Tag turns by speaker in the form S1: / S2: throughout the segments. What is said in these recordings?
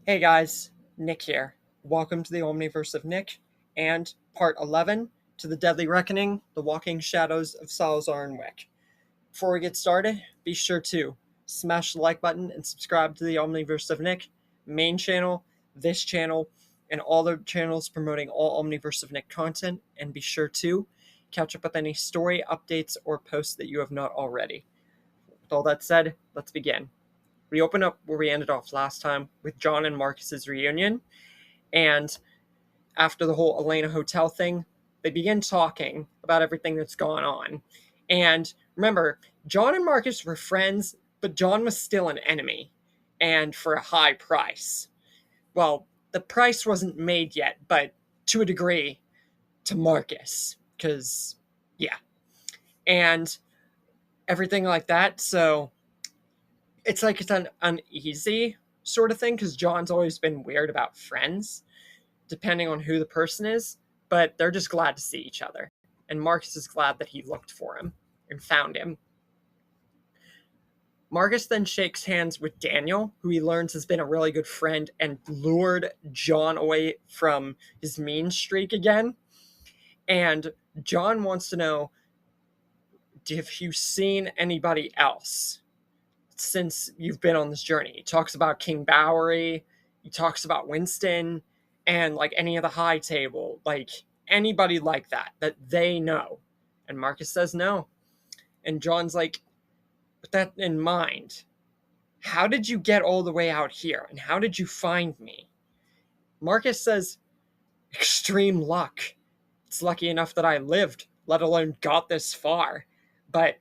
S1: Hey guys, Nick here. Welcome to the Omniverse of Nick and part 11 to the Deadly Reckoning, the Walking Shadows of Salazar and Wick. Before we get started, be sure to smash the like button and subscribe to the Omniverse of Nick main channel, this channel, and all the channels promoting all Omniverse of Nick content, and be sure to catch up with any story updates or posts that you have not already. With all that said, let's begin. We open up where we ended off last time with John and Marcus's reunion, and after the whole Elena Hotel thing, they begin talking about everything that's gone on. And remember, John and Marcus were friends, but John was still an enemy, and for a high price. Well, the price wasn't made yet, but to a degree, to Marcus, because, yeah. And everything like that, so it's like it's an uneasy sort of thing, because John's always been weird about friends, depending on who the person is, but they're just glad to see each other. And Marcus is glad that he looked for him and found him. Marcus then shakes hands with Daniel, who he learns has been a really good friend and lured John away from his mean streak again. And John wants to know, have you seen anybody else since you've been on this journey? He talks about King Bowery, he talks about Winston, and like any of the high table, like anybody like that they know. And Marcus says no. And John's like, with that in mind, how did you get all the way out here? And how did you find me? Marcus says, extreme luck. It's lucky enough that I lived, let alone got this far. But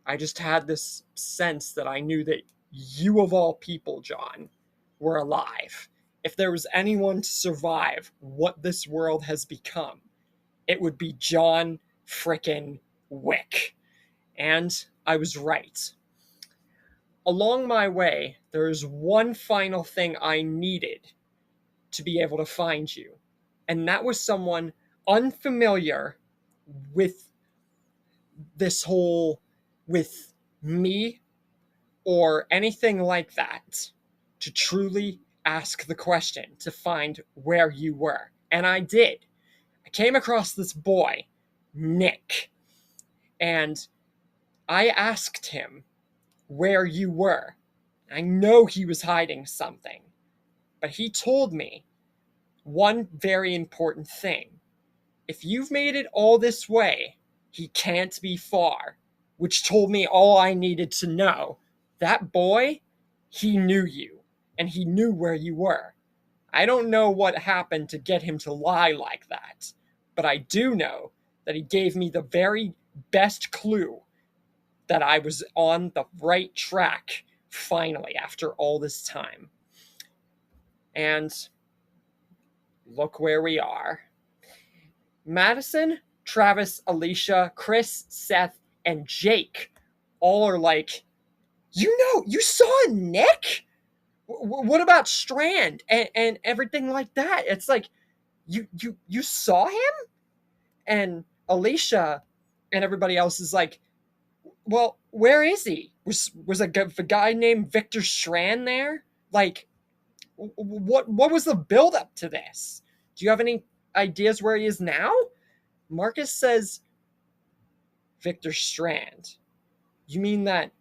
S1: I just had this sense that I knew that you of all people, John, were alive. If there was anyone to survive what this world has become, it would be John frickin' Wick. And I was right. Along my way, there is one final thing I needed to be able to find you. And that was someone unfamiliar with this whole, with me or anything like that, to truly ask the question, to find where you were. And I did. I came across this boy, Nick, and I asked him where you were. I know he was hiding something, but he told me one very important thing. If you've made it all this way, he can't be far, which told me all I needed to know. That boy, he knew you, and he knew where you were. I don't know what happened to get him to lie like that, but I do know that he gave me the very best clue that I was on the right track, finally, after all this time. And look where we are. Madison, Travis, Alicia, Chris, Seth, and Jake all are like, you saw Nick? What about Strand and everything like that? It's like, you saw him? And Alicia and everybody else is like, well, where is he? Was a guy named Victor Strand there? Like, what was the build-up to this? Do you have any ideas where he is now? Marcus says, Victor Strand. You mean that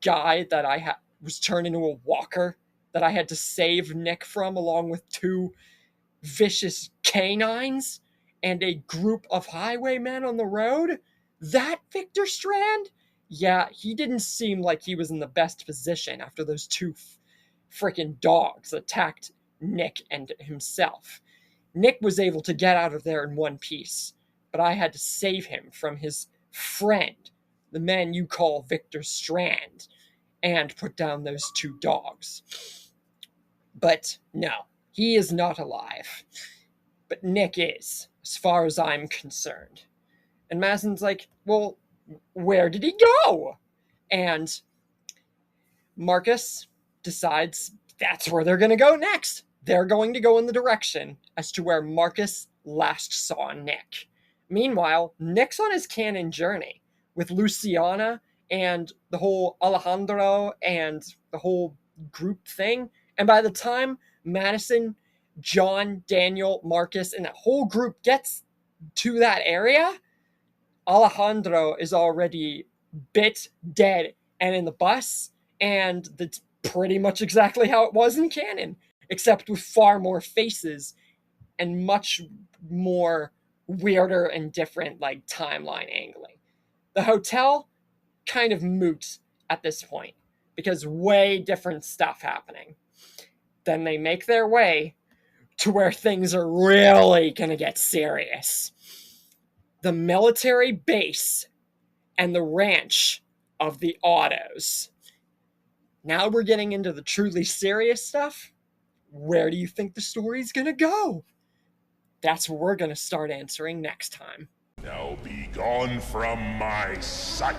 S1: guy that I was turned into a walker that I had to save Nick from, along with two vicious canines and a group of highwaymen on the road? That Victor Strand? Yeah, he didn't seem like he was in the best position after those two freaking dogs attacked Nick and himself. Nick was able to get out of there in one piece, but I had to save him from his friend, the man you call Victor Strand, and put down those two dogs. But no, he is not alive. But Nick is, as far as I'm concerned. And Madison's like, well, where did he go? And Marcus decides that's where they're going to go next. They're going to go in the direction as to where Marcus last saw Nick. Meanwhile, Nick's on his canon journey with Luciana and the whole Alejandro and the whole group thing. And by the time Madison, John, Daniel, Marcus, and that whole group gets to that area, Alejandro is already bit, dead, and in the bus, and that's pretty much exactly how it was in canon, except with far more faces and much more weirder and different like timeline angling. The hotel kind of moot at this point because way different stuff happening. Then they make their way to where things are really gonna get serious. The military base and the ranch of the Autos. Now we're getting into the truly serious stuff. Where do you think the story's gonna go? That's what we're gonna start answering next time.
S2: Now be gone from my sight.